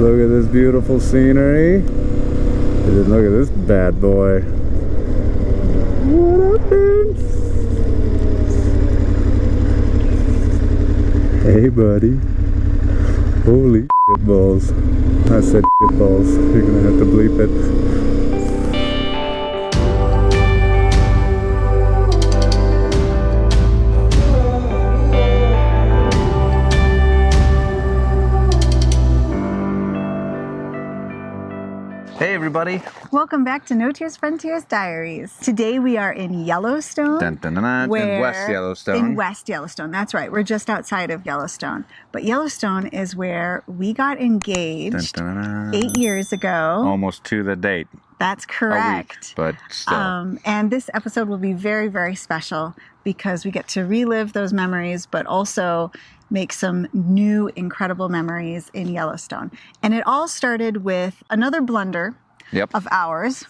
Look at this beautiful scenery. And then look at this bad boy. What up, dude? Hey, buddy. Holy shit balls. I said shit balls. You're gonna have to bleep it. Hey everybody! Welcome back to Notier's Frontiers Diaries. Today we are in Yellowstone. Dun, dun, dun, dun, in West Yellowstone. In West Yellowstone, that's right. We're just outside of Yellowstone. But Yellowstone is where we got engaged Dun, dun, dun, dun. 8 years ago. Almost to the date. That's correct. A week, but still. And this episode will be very, very special because we get to relive those memories, but also make some new incredible memories in Yellowstone. And it all started with another blunder of ours,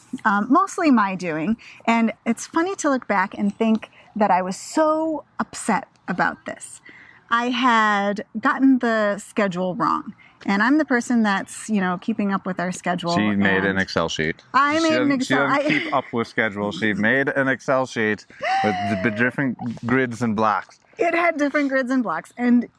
mostly my doing. And it's funny to look back and think that I was so upset about this. I had gotten the schedule wrong. And I'm the person that's, keeping up with our schedule. She made an Excel sheet. I made an Excel. She doesn't keep up with schedule. She made an Excel sheet with the different grids and blocks. It had different grids and blocks. And,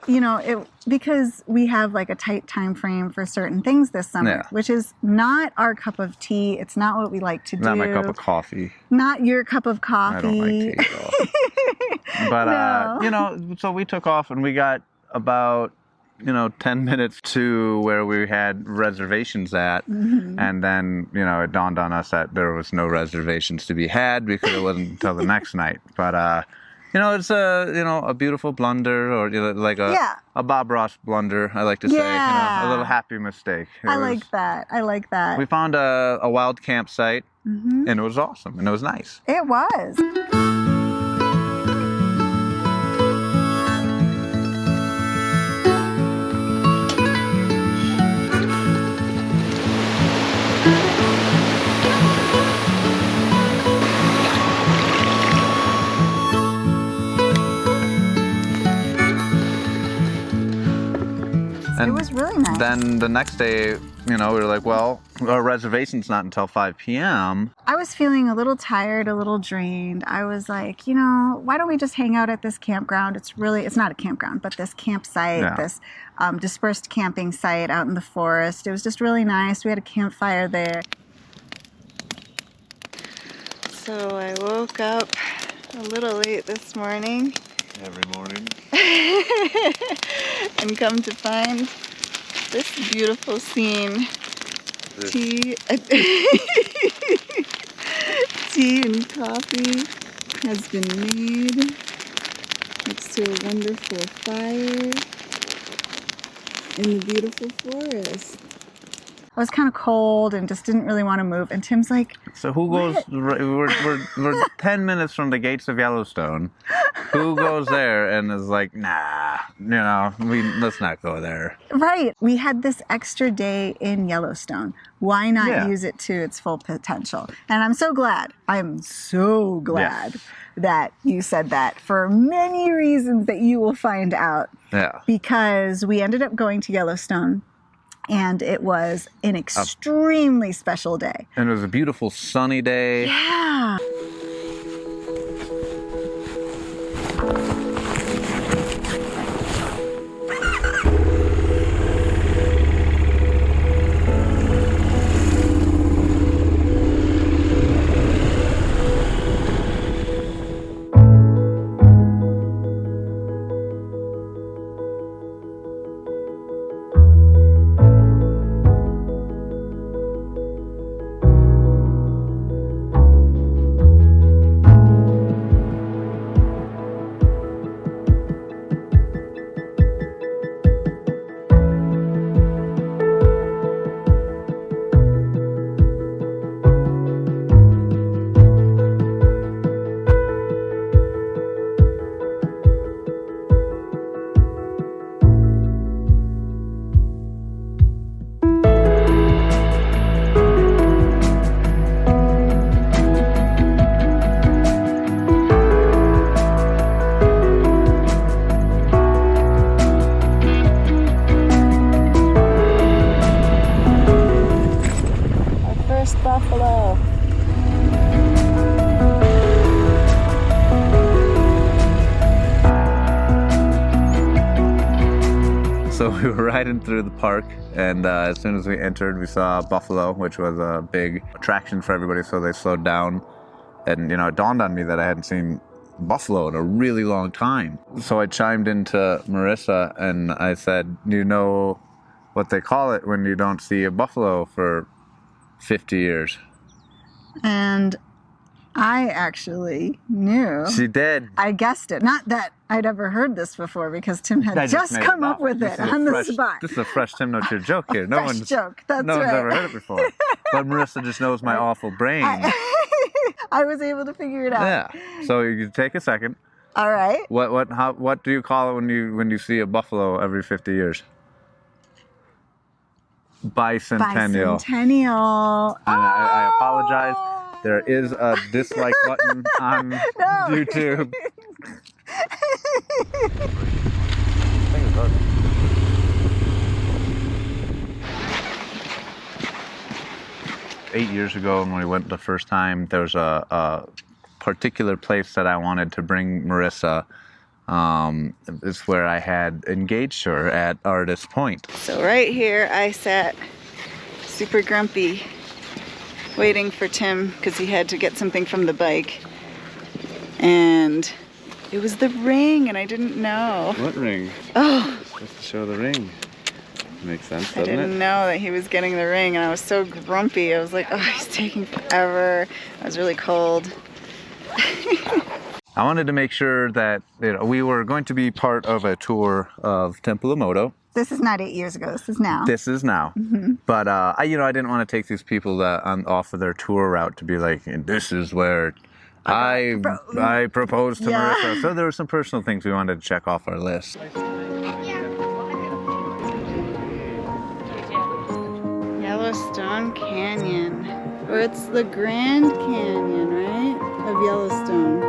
because we have like a tight time frame for certain things this summer, which is not our cup of tea. It's not what we like to do. Not my cup of coffee. Not your cup of coffee. I don't like tea at all. But, No. So we took off and we got about 10 minutes to where we had reservations at. Mm-hmm. And then, it dawned on us that there was no reservations to be had because it wasn't until the next night. But, it's a beautiful blunder or like a Bob Ross blunder, I like to say. A little happy mistake. I like that. We found a wild campsite and it was awesome and it was nice. It was. And it was really nice. Then the next day, we were like, well, our reservation's not until 5 p.m. I was feeling a little tired, a little drained. I was like, why don't we just hang out at this campground? It's not a campground, but this campsite, this dispersed camping site out in the forest. It was just really nice. We had a campfire there. So I woke up a little late this morning. Every morning. And come to find this beautiful scene. Tea and coffee has been made next to a wonderful fire in the beautiful forest. I was kind of cold and just didn't really want to move. And Tim's like, so who goes, we're 10 minutes from the gates of Yellowstone. Who goes there and is like, nah, let's not go there. Right. We had this extra day in Yellowstone. Why not use it to its full potential? And I'm so glad. That you said that for many reasons that you will find out. Yeah. Because we ended up going to Yellowstone. And it was an extremely special day. And it was a beautiful sunny day. Yeah. we were riding through the park, and as soon as we entered, we saw a buffalo, which was a big attraction for everybody, so they slowed down. And, it dawned on me that I hadn't seen buffalo in a really long time. So I chimed into Marissa, and I said, do you know what they call it when you don't see a buffalo for 50 years? And I actually knew. She did. I guessed it. Not that I'd ever heard this before, because Tim had just come up with it on the spot. This is a fresh Tim Notier joke here. No one's ever heard it before. But Marissa just knows my awful brain. I was able to figure it out. Yeah. So you can take a second. All right. What do you call it when you see a buffalo every 50 years? Bicentennial. Bicentennial. And I apologize. There is a dislike button on YouTube. 8 years ago, when we went the first time, there was a particular place that I wanted to bring Marissa. It's where I had engaged her at Artist Point. So right here, I sat super grumpy, waiting for Tim because he had to get something from the bike. And it was the ring, and I didn't know. What ring? Oh. Supposed to show the ring. Makes sense, doesn't it? I didn't know that he was getting the ring, and I was so grumpy. I was like, oh, he's taking forever. I was really cold. I wanted to make sure that we were going to be part of a tour of Temple of Moto. This is not 8 years ago. This is now. This is now. Mm-hmm. But I didn't want to take these people off of their tour route to be like, this is where I proposed to Marissa. So there were some personal things we wanted to check off our list. Yellowstone Canyon. Or it's the Grand Canyon, right? Of Yellowstone.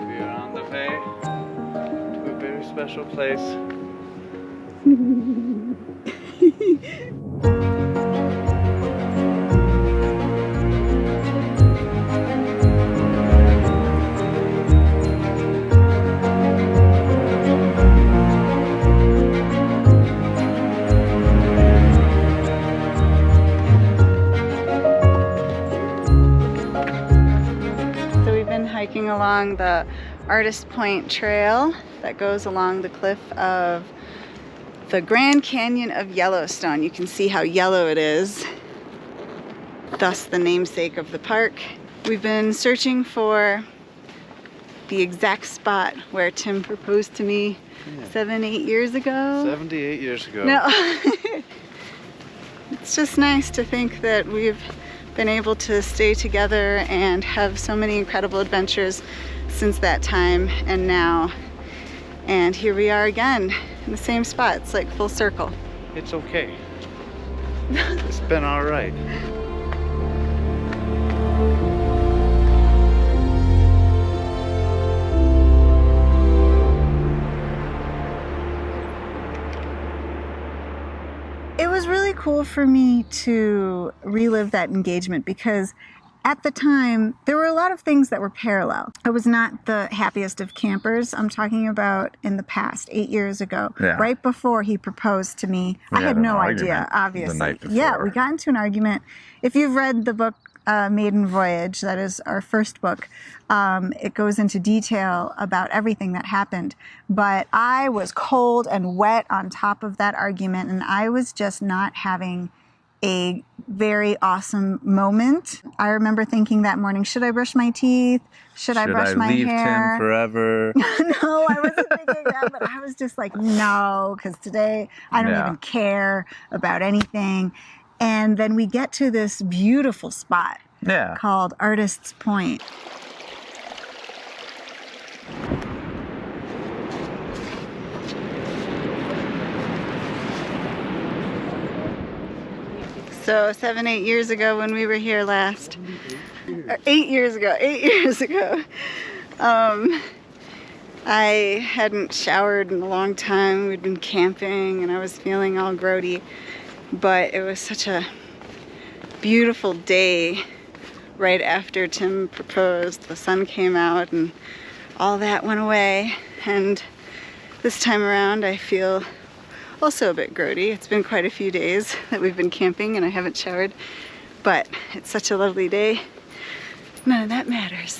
We are on the way to a very special place. Hiking along the Artist Point Trail that goes along the cliff of the Grand Canyon of Yellowstone. You can see how yellow it is, thus the namesake of the park. We've been searching for the exact spot where Tim proposed to me 7, 8 years ago. 78 years ago. No. It's just nice to think that we've been able to stay together and have so many incredible adventures since that time and now. And here we are again in the same spot. It's like full circle. It's okay. It's been all right. It was really cool for me to relive that engagement because at the time, there were a lot of things that were parallel. I was not the happiest of campers. I'm talking about in the past, 8 years ago, right before he proposed to me. I had no idea, obviously. The night before. Yeah, we got into an argument. If you've read the book Maiden Voyage, that is our first book, it goes into detail about everything that happened. But I was cold and wet on top of that argument, and I was just not having a very awesome moment. I remember thinking that morning, should I brush my teeth? Should I brush my hair? Should I leave Tim forever? No, I wasn't thinking that, but I was just like, no, because today I don't even care about anything. And then we get to this beautiful spot called Artist's Point. So 7, 8 years ago when we were here last, 8 years ago, I hadn't showered in a long time. We'd been camping and I was feeling all grody, but it was such a beautiful day right after Tim proposed. The sun came out and all that went away, and This time around I feel also a bit grody. It's been quite a few days that we've been camping and I haven't showered, but it's such a lovely day. None of that matters.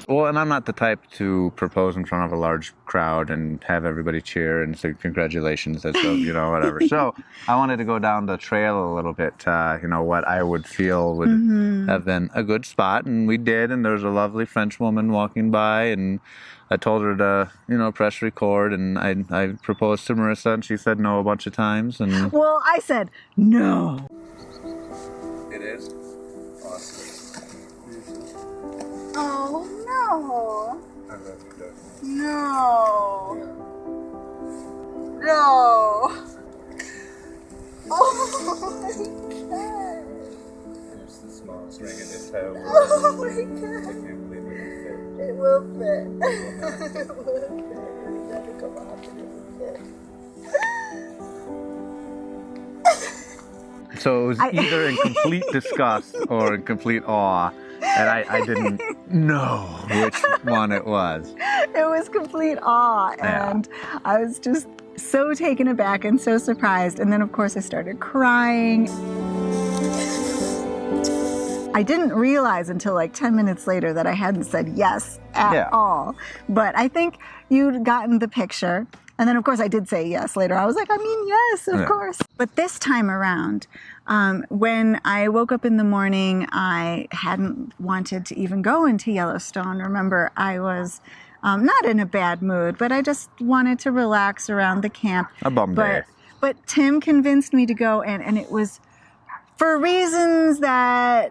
Well, and I'm not the type to propose in front of a large crowd and have everybody cheer and say congratulations, that's so, you know, whatever. So I wanted to go down the trail a little bit, you know, what I would feel would have been a good spot, and we did, and there was a lovely French woman walking by, and I told her to, you know, press record, and I proposed to Marissa, and she said no a bunch of times, and... Well, I said no. It is? Awesome. Oh, no. I love you, Doug. No. No. Oh my God. It's the smallest ring in this entire world. Oh my I God. can't believe it. It will fit. It will fit. It doesn't come off. It doesn't fit. So it was either in complete disgust or in complete awe, and I didn't know which one it was. It was complete awe, and I was just so taken aback and so surprised. And then, of course, I started crying. I didn't realize until like 10 minutes later that I hadn't said yes at all. But I think you'd gotten the picture. And then, of course, I did say yes later. I was like, I mean, yes, of course. But this time around, when I woke up in the morning, I hadn't wanted to even go into Yellowstone. Remember, I was not in a bad mood, but I just wanted to relax around the camp. A bum day. But Tim convinced me to go, and it was for reasons that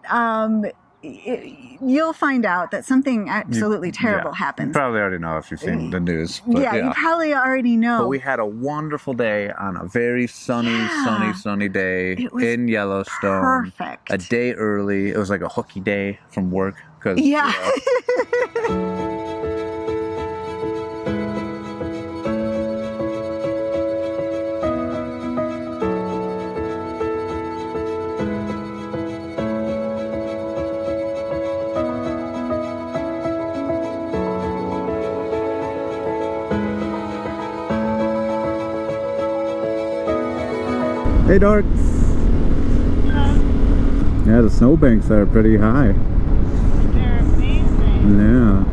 you'll find out that something absolutely terrible happens. You probably already know if you've seen the news. But you probably already know. But we had a wonderful day on a very sunny day in Yellowstone. Perfect. A day early. It was like a hooky day from work. Yeah. You know, Hey, Dark. Yeah, the snowbanks are pretty high. They're amazing. Yeah.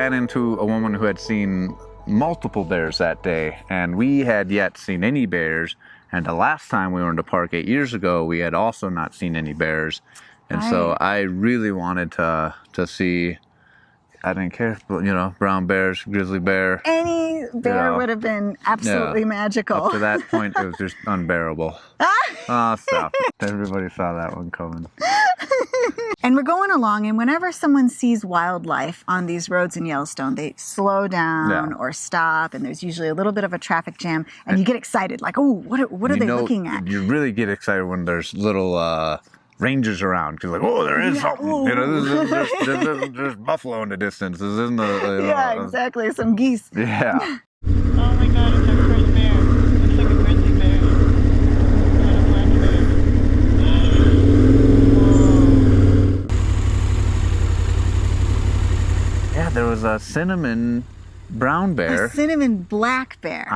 Into a woman who had seen multiple bears that day, and we had yet seen any bears, and the last time we were in the park 8 years ago we had also not seen any bears, and so I really wanted to see. I didn't care, but you know, brown bears, grizzly bear, any bear would have been absolutely magical. Up to that point it was just unbearable. Oh, stop it. Everybody saw that one coming. And we're going along, and whenever someone sees wildlife on these roads in Yellowstone, they slow down or stop, and there's usually a little bit of a traffic jam, and you get excited, like, oh, what are they looking at? You really get excited when there's little rangers around, because like, oh, there is something. You know, there's buffalo in the distance. This isn't exactly, some geese. Yeah. Oh my God, it's our first bear. It's like a grizzly bear. Not a black bear. Yeah, there was a cinnamon brown bear. A cinnamon black bear.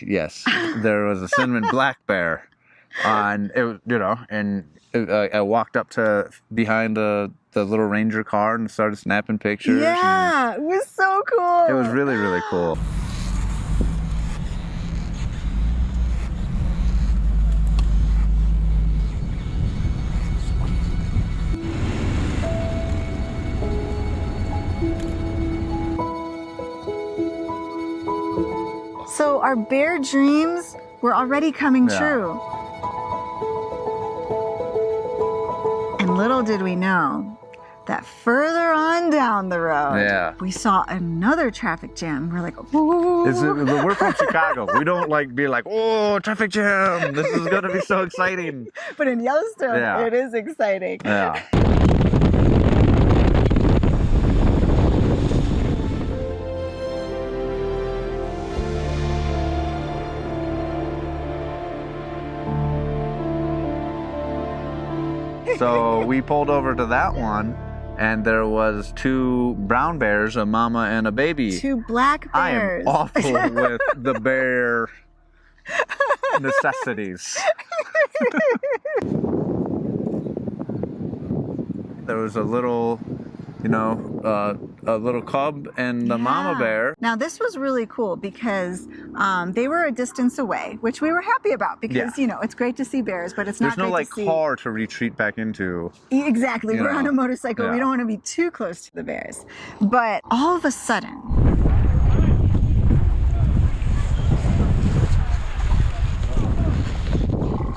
Yes, there was a cinnamon black bear, and it was, you know, and I walked up to behind the little ranger car and started snapping pictures. Yeah, it was so cool. It was really, really cool. So our bear dreams were already coming true. And little did we know that further on down the road, we saw another traffic jam. We're like, ooh. We're from Chicago. We don't be like, oh, traffic jam. This is going to be so exciting. But in Yellowstone, it is exciting. Yeah. So we pulled over to that one, and there was 2 brown bears, a mama and a baby. 2 black bears. I am awful with the bear necessities. There was a little, a little cub and the mama bear. Now this was really cool because they were a distance away, which we were happy about because, it's great to see bears, but it's not There's great to see. There's no car to retreat back into. Exactly. We're on a motorcycle. We don't want to be too close to the bears. But all of a sudden,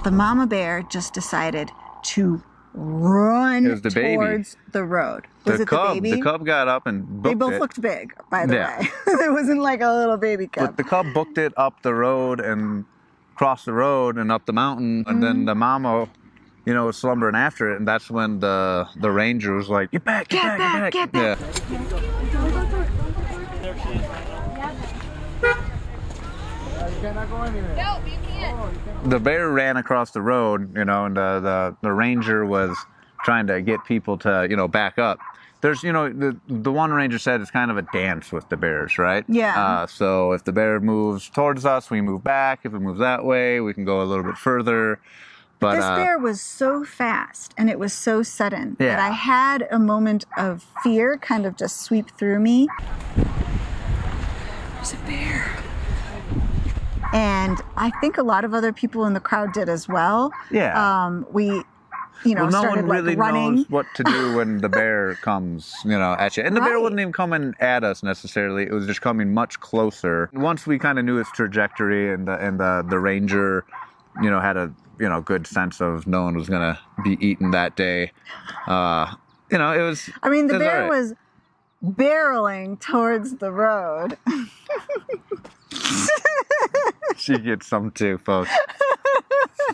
the mama bear just decided to run towards the road. Was it the baby? The cub got up and booked it. They both looked big, by the way. It wasn't like a little baby cub. But the cub booked it up the road and crossed the road and up the mountain. And then the mama, was slumbering after it. And that's when the ranger was like, get back. Get back. Yeah. No, you can't. The bear ran across the road, and the ranger was trying to get people to, back up. There's, the one ranger said it's kind of a dance with the bears, right? Yeah. So if the bear moves towards us, we move back. If it moves that way, we can go a little bit further. But this bear was so fast and it was so sudden that I had a moment of fear kind of just sweep through me. There's a bear. And I think a lot of other people in the crowd did as well. Yeah. We, no started one really running. knows what to do when the bear comes, at you. And the bear wasn't even coming at us necessarily. It was just coming much closer. Once we kind of knew its trajectory and the ranger, had a good sense of no one was gonna be eaten that day. It was. I mean, the bear was barreling towards the road. She gets some too, folks.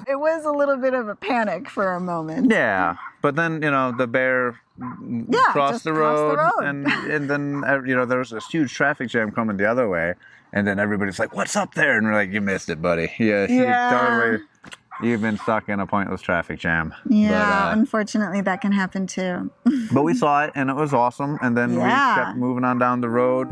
It was a little bit of a panic for a moment. Yeah, but then the bear crossed the road, and then there was this huge traffic jam coming the other way, and then everybody's like, "What's up there?" And we're like, "You missed it, buddy. Yeah. You've been stuck in a pointless traffic jam." Yeah, but, unfortunately, that can happen too. But we saw it, and it was awesome, and then we kept moving on down the road.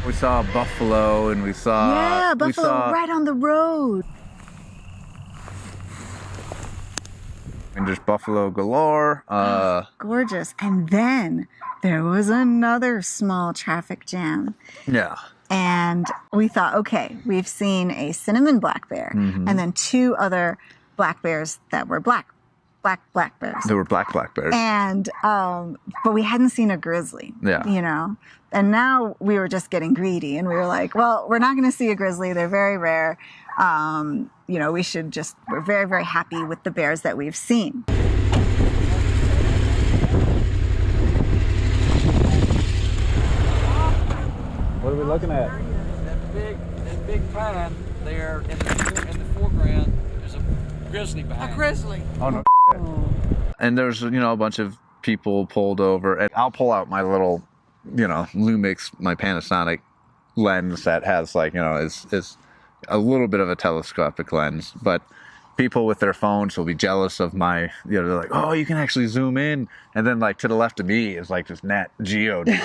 We saw a buffalo, and we saw buffalo right on the road. And just buffalo galore. Gorgeous. And then there was another small traffic jam. Yeah. And we thought, okay, we've seen a cinnamon black bear, and then 2 other black bears that were black bears. They were black bears. And but we hadn't seen a grizzly. Yeah. And now we were just getting greedy, and we were like, well, we're not going to see a grizzly. They're very rare. We're very, very happy with the bears that we've seen. What are we looking at? That big pine there in the foreground. There's a grizzly behind. A grizzly. Oh no. And there's a bunch of people pulled over, and I'll pull out my little Lumix, my Panasonic lens that has is a little bit of a telescopic lens, but people with their phones will be jealous of my, they're like, oh, you can actually zoom in. And then like to the left of me is like this Nat Geo dude.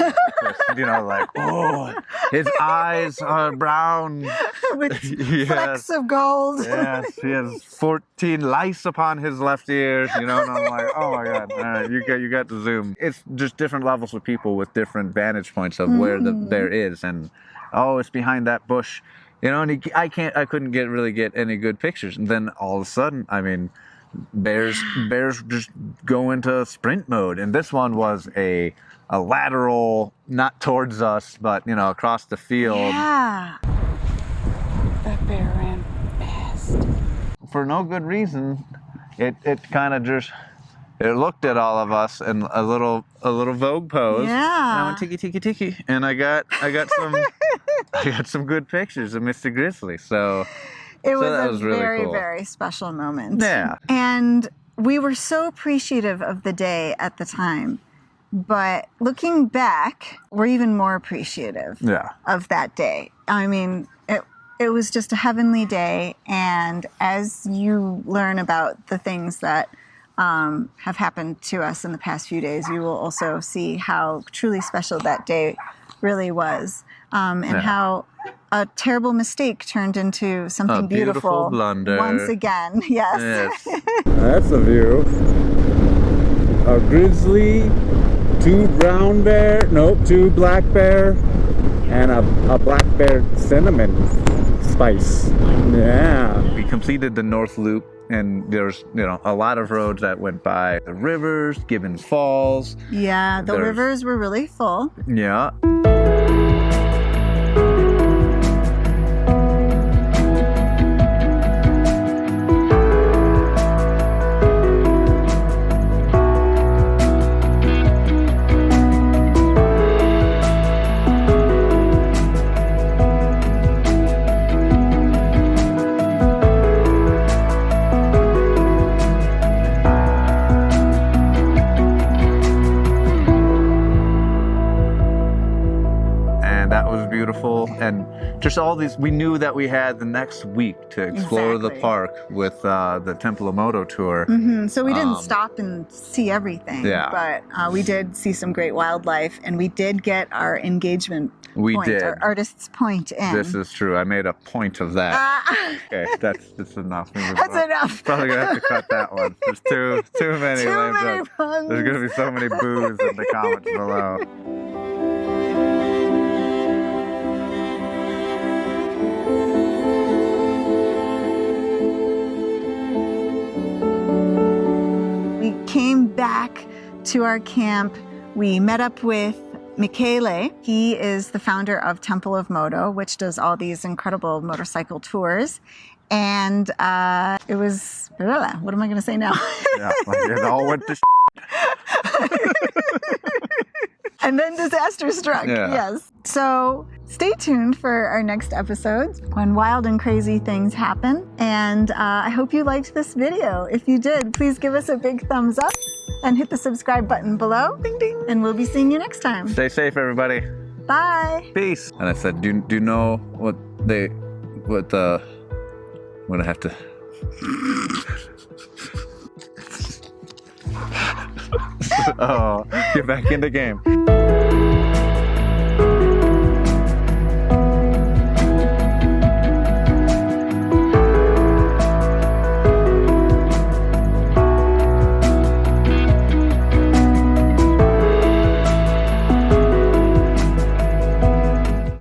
Like, oh, his eyes are brown. With flecks of gold. Yes, he has 14 lice upon his left ear, and I'm like, oh my God, all right, you got to zoom. It's just different levels of people with different vantage points of where there is. And, oh, it's behind that bush. And I couldn't really get any good pictures. And then all of a sudden, I mean, bears just go into sprint mode. And this one was a lateral, not towards us, but, across the field. Yeah. That bear ran fast. For no good reason, it kind of just... It looked at all of us in a little Vogue pose. Yeah. And I went tiki tiki tiki, and I got some good pictures of Mr. Grizzly. So it was a really very, cool. very special moment. Yeah. And we were so appreciative of the day at the time, but looking back, we're even more appreciative of that day. I mean, it was just a heavenly day, and as you learn about the things that have happened to us in the past few days, you will also see how truly special that day really was, and how a terrible mistake turned into something beautiful blunder. Once again. Yes. That's a view. A grizzly, 2 black bear, and a black bear cinnamon spice. Yeah. We completed the North Loop. And there's, a lot of roads that went by. The rivers, Gibbons Falls. Yeah, the rivers were really full. Yeah. And just all these, we knew that we had the next week to explore the park with the Temple of Moto tour. Mm-hmm. So we didn't stop and see everything, but we did see some great wildlife, and we did get our engagement point, our artist's point in. This is true. I made a point of that. Okay, that's enough. That's enough. Probably gonna have to cut that one. There's too many. Puns. There's gonna be so many boos in the comments below. Came back to our camp. We met up with Michele. He is the founder of Temple of Moto, which does all these incredible motorcycle tours. And it was, what am I going to say now? Yeah, it all went to And then disaster struck, yes. So stay tuned for our next episodes when wild and crazy things happen. And I hope you liked this video. If you did, please give us a big thumbs up and hit the subscribe button below. Ding, ding. And we'll be seeing you next time. Stay safe, everybody. Bye. Peace. And I said, do you know what I have to... Oh, get back in the game.